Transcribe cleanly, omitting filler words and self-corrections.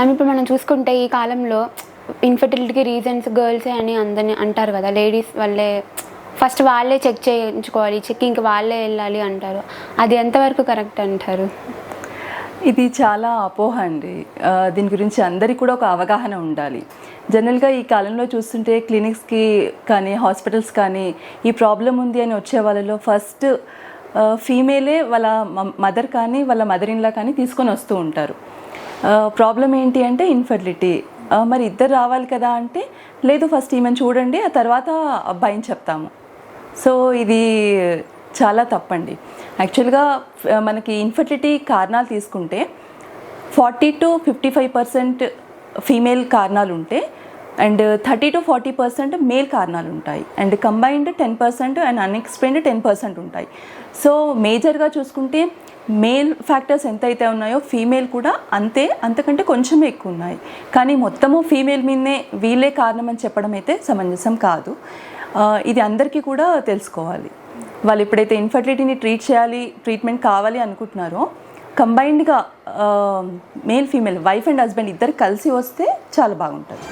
Ma'am ఇప్పుడు మనం చూసుకుంటే ఈ కాలంలో ఇన్ఫర్టిలిటీకి రీజన్స్ గర్ల్సే అని అందరిని అంటారు కదా, లేడీస్ వాళ్ళే ఫస్ట్ వాళ్ళే చెక్ చేయించుకోవాలి, చెక్కింగ్కి వాళ్ళే వెళ్ళాలి అంటారు. అది ఎంతవరకు కరెక్ట్ అంటారు? ఇది చాలా అపోహ అండి. దీని గురించి అందరికీ కూడా ఒక అవగాహన ఉండాలి. జనరల్గా ఈ కాలంలో చూస్తుంటే క్లినిక్స్కి కానీ హాస్పిటల్స్ కానీ ఈ ప్రాబ్లం ఉంది అని వచ్చే వాళ్ళలో ఫస్ట్ ఫీమేలే వాళ్ళ మదర్ కానీ వాళ్ళ మదర్ ఇన్లా కానీ తీసుకొని వస్తూ ఉంటారు. ప్రాబ్లం ఏంటి అంటే ఇన్ఫర్టిలిటీ. మరి ఇద్దరు రావాలి కదా అంటే లేదు, ఫస్ట్ ఈమెను చూడండి, ఆ తర్వాత అబ్బాయిని చెప్తాము. సో ఇది చాలా తప్పండి. యాక్చువల్గా మనకి ఇన్ఫర్టిలిటీ కారణాలు తీసుకుంటే 40 to 55% ఫీమేల్ కారణాలు ఉంటే అండ్ 30 to 40% మేల్ కారణాలు ఉంటాయి. అండ్ కంబైన్డ్ 10% అండ్ అన్ఎక్స్ప్లెయిన్డ్ 10% ఉంటాయి. సో మేజర్గా చూసుకుంటే మేల్ ఫ్యాక్టర్స్ ఎంతైతే ఉన్నాయో ఫీమేల్ కూడా అంతకంటే కొంచెమే ఎక్కువ ఉన్నాయి. కానీ మొత్తము ఫీమేల్ మీదనే వీళ్ళే కారణం అని చెప్పడం అయితే సమంజసం కాదు. ఇది అందరికీ కూడా తెలుసుకోవాలి. వాళ్ళు ఎప్పుడైతే ఇన్ఫర్టిలిటీని ట్రీట్మెంట్ కావాలి అనుకుంటున్నారో కంబైన్డ్గా male female wife and husband ఇద్దరు కలిసి వస్తే చాలా బాగుంటుంది.